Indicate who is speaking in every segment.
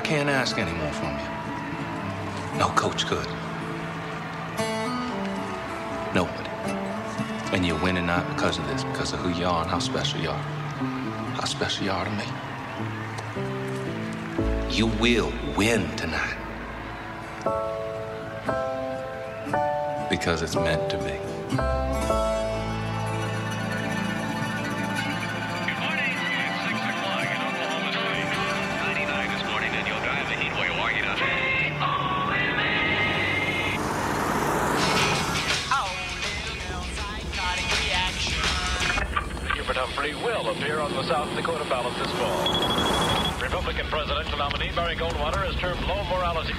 Speaker 1: can't ask any more from you. No coach could. Nobody. And you're winning not because of this, because of who you are and how special you are. How special you are to me. You will win tonight. Because it's meant to be.
Speaker 2: Will appear on the South Dakota ballot this fall. Republican presidential nominee Barry Goldwater has termed low morality.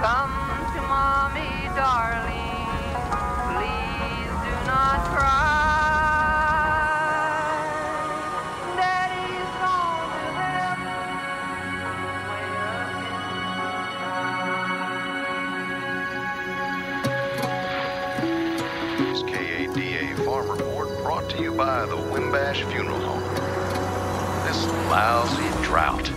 Speaker 3: Come to mommy, darling. Please do not cry. Daddy's gone to heaven.
Speaker 4: Farm Report brought to you by the Wimbash Funeral Home. This lousy drought.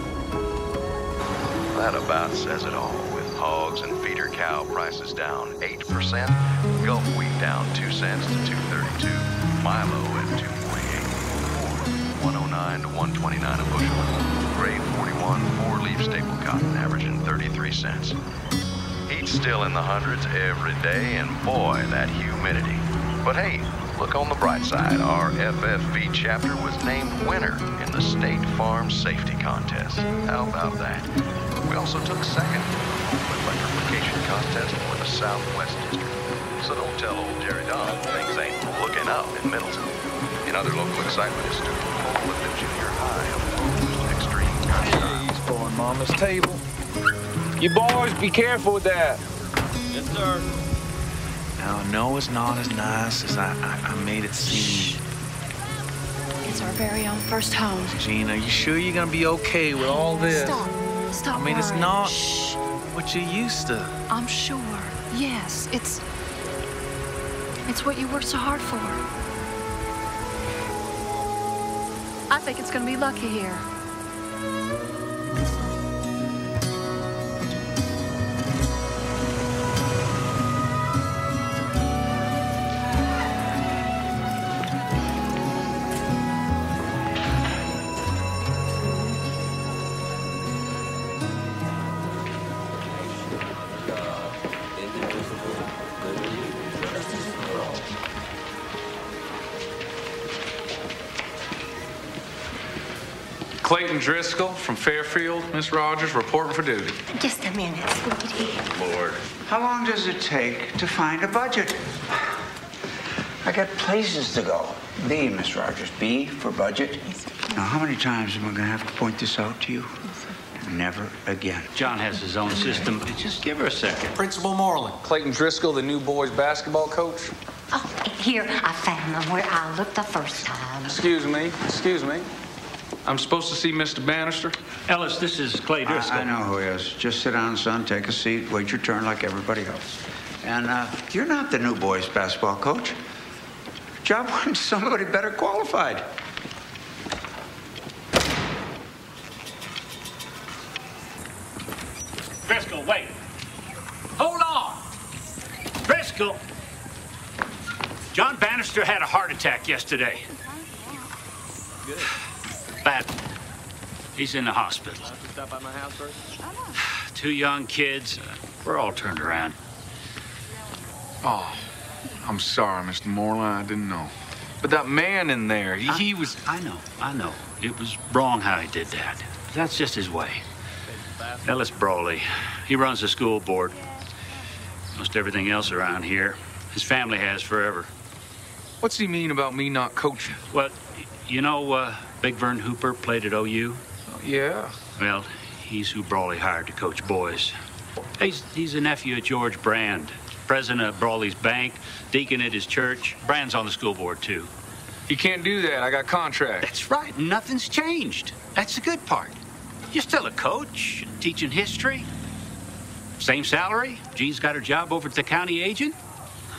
Speaker 4: That about says it all, with hogs and feeder cow prices down 8%, Gulf wheat down 2 cents to $2.32, Milo at $2.48, corn 109 to $129 a bushel, grade 41 4-leaf staple cotton averaging 33 cents. Heat's still in the hundreds every day, and boy, that humidity. But hey, look on the bright side. Our FFV chapter was named winner in the State Farm Safety Contest. How about that? We also took second in the electrification contest for the Southwest District. So don't tell old Jerry Don things ain't looking up in Middleton. In other local excitement is student poll at the junior high opposed extreme gun.
Speaker 5: He's on Mama's table. You boys, be careful with that.
Speaker 2: Yes, sir.
Speaker 5: Now, no, it's not as nice as I made it seem.
Speaker 6: It's our very own first home.
Speaker 5: Gina, you sure you're gonna be okay with all this?
Speaker 6: Stop
Speaker 5: I mean, it's
Speaker 6: worrying.
Speaker 5: not
Speaker 6: Shh.
Speaker 5: what you used to.
Speaker 6: I'm sure. Yes, it's what you worked so hard for. I think it's gonna be lucky here.
Speaker 1: Clayton Driscoll from Fairfield, Miss Rogers, reporting for duty.
Speaker 7: Just a minute, sweetie.
Speaker 1: Lord.
Speaker 8: How long does it take to find a budget? I got places to go. B, Miss Rogers. B for budget. Now, how many times am I going to have to point this out to you? Never again.
Speaker 9: John has his own system. Just give her a second.
Speaker 1: Principal Moreland. Clayton Driscoll, the new boys basketball coach.
Speaker 7: Oh, here, I found them where I looked the first time.
Speaker 1: Excuse me. I'm supposed to see Mr. Bannister.
Speaker 9: Ellis, this is Clay Driscoll.
Speaker 8: I know who he is. Just sit down, son, take a seat, wait your turn like everybody else. And you're not the new boys basketball coach. Job went to somebody better qualified.
Speaker 9: Driscoll, wait. Hold on. Driscoll. John Bannister had a heart attack yesterday.
Speaker 2: Good.
Speaker 9: Bad. He's in the hospital.
Speaker 2: Stop by my house first.
Speaker 9: 2 young kids. We're all turned around.
Speaker 1: Oh, I'm sorry, Mr. Moreland. I didn't know. But that man in there, he was...
Speaker 9: I know. It was wrong how he did that. That's just his way. Ellis Brawley, he runs the school board. Most everything else around here. His family has forever.
Speaker 1: What's he mean about me not coaching?
Speaker 9: Well, you know, Big Vern Hooper played at OU?
Speaker 1: Oh, yeah.
Speaker 9: Well, he's who Brawley hired to coach boys. He's a nephew of George Brand, president of Brawley's bank, deacon at his church. Brand's on the school board, too.
Speaker 1: You can't do that. I got contract.
Speaker 9: That's right. Nothing's changed. That's the good part. You're still a coach, teaching history. Same salary. Jean's got her job over at the county agent.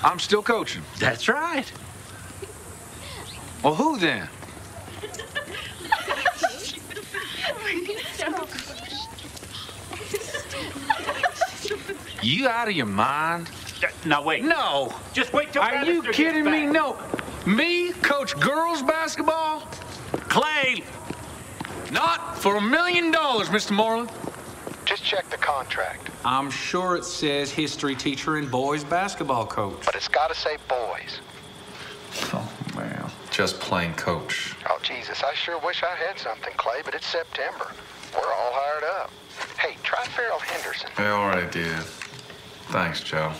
Speaker 1: I'm still coaching.
Speaker 9: That's right.
Speaker 1: Well, who then?
Speaker 5: You out of your mind?
Speaker 9: Now, wait.
Speaker 5: No.
Speaker 9: Just wait till
Speaker 5: Are you
Speaker 9: Bannister
Speaker 5: kidding
Speaker 9: gets
Speaker 5: me?
Speaker 9: back.
Speaker 5: No. Me coach girls basketball?
Speaker 9: Clay!
Speaker 5: Not for $1 million, Mr. Moreland.
Speaker 10: Just check the contract.
Speaker 11: I'm sure it says history teacher and boys basketball coach.
Speaker 10: But it's got to say boys.
Speaker 11: Oh, man. Just plain coach.
Speaker 10: Oh, Jesus, I sure wish I had something, Clay, but it's September. We're all hired up. Hey, try Farrell Henderson.
Speaker 11: I already did. Thanks, Joe.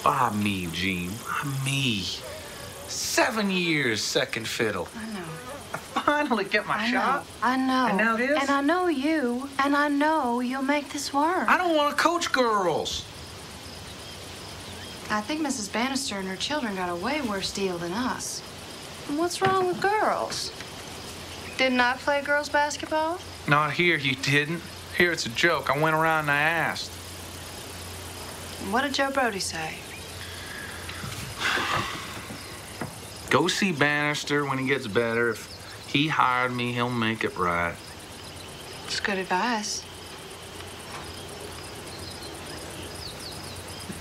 Speaker 11: Why me, Gene? Why me? 7 years second fiddle.
Speaker 6: I know.
Speaker 11: I finally get my shot.
Speaker 6: I know.
Speaker 11: And now this?
Speaker 6: And I know you, and I know you'll make this work.
Speaker 11: I don't want to coach girls.
Speaker 6: I think Mrs. Bannister and her children got a way worse deal than us. And what's wrong with girls? Didn't I play girls basketball?
Speaker 11: Not here, you didn't. Here, it's a joke. I went around and I asked.
Speaker 6: What did Joe Brody say?
Speaker 11: Go see Bannister when he gets better. If he hired me, he'll make it right.
Speaker 6: It's good advice.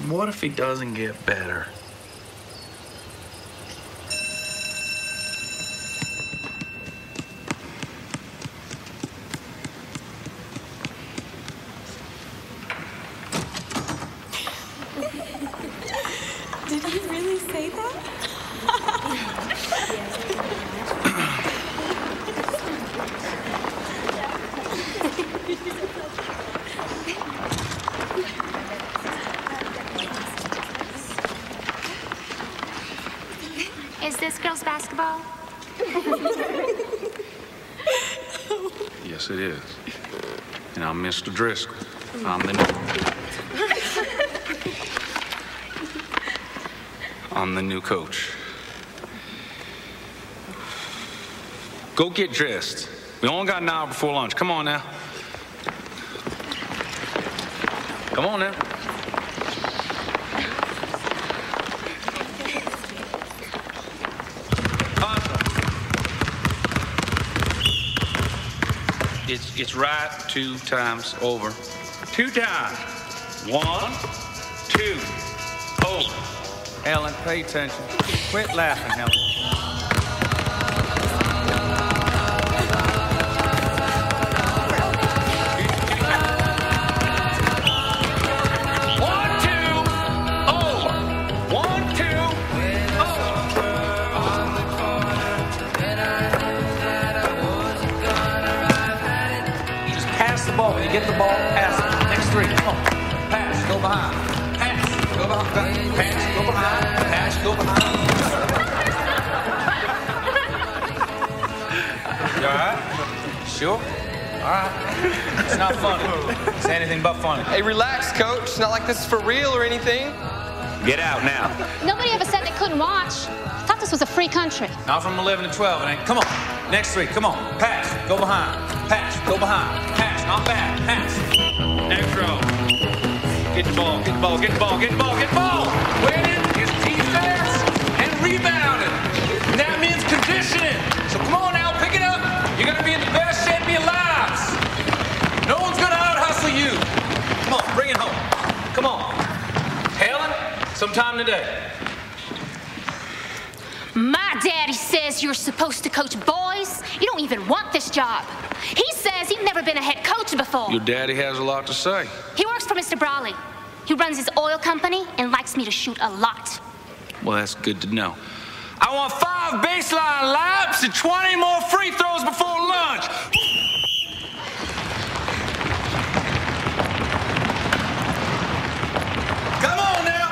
Speaker 11: What if he doesn't get better?
Speaker 12: Did he really say that?
Speaker 13: Is this girls' basketball?
Speaker 11: Yes, it is. And I'm Mr. Driscoll. I'm the new coach. Go get dressed. We only got an hour before lunch. Come on now. Come on now. It's right 2 times over.
Speaker 5: 2 times. 1, 2, over.
Speaker 11: Helen, pay attention. Quit laughing, Helen. Get the ball, pass it. Next 3, come on. Pass, go behind. Pass, go behind. Pass, go behind. Pass, go behind. You all right? Sure? All right. It's not funny. It's anything but funny.
Speaker 14: Hey, relax, coach. It's not like this is for real or anything.
Speaker 11: Get out now.
Speaker 13: Nobody ever said they couldn't watch. I thought this was a free country.
Speaker 11: Not from 11 to 12, it ain't. Come on. Next 3, come on. Pass, go behind. Pass, go behind. Pass, not bad. Pass. Next row. Get the ball, get the ball, get the ball, get the ball, get the ball. Winning is defense and rebounding. And that means conditioning. So come on now, pick it up. You're going to be in the best shape of your lives. No one's going to out-hustle you. Come on, bring it home. Come on. Helen, sometime today.
Speaker 13: My daddy says you're supposed to coach boys. You don't even want this job. He says you've never been a head coach before.
Speaker 11: Your daddy has a lot to say.
Speaker 13: He works for Mr. Brawley. He runs his oil company and likes me to shoot a lot.
Speaker 11: Well, that's good to know. I want 5 baseline laps and 20 more free throws before lunch. Come on now.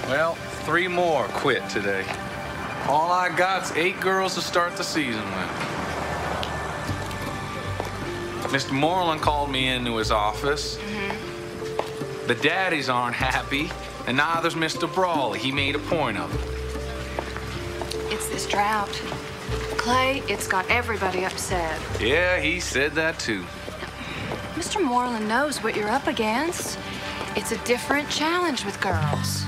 Speaker 11: Well, 3 more quit today. All I got's 8 girls to start the season with. Mr. Moreland called me into his office. The daddies aren't happy, and neither's Mr. Brawley. He made a point of it.
Speaker 6: It's this drought. Clay, it's got everybody upset.
Speaker 11: Yeah, he said that too.
Speaker 6: Mr. Moreland knows what you're up against. It's a different challenge with girls.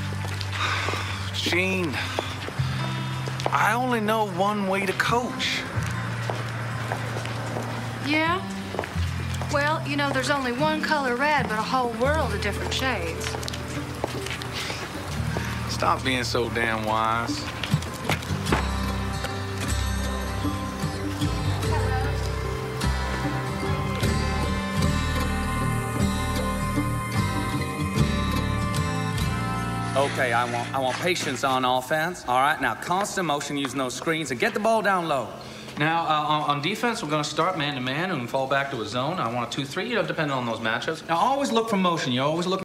Speaker 5: Gene, I only know one way to coach.
Speaker 6: Yeah? Well, you know, there's only one color red, but a whole world of different shades.
Speaker 5: Stop being so damn wise.
Speaker 15: Okay, I want patience on offense. All right, now constant motion using those screens and get the ball down low.
Speaker 11: Now, on defense, we're going to start man-to-man and fall back to a zone. I want a 2-3, depending on those matchups. Now, always look for motion. You always look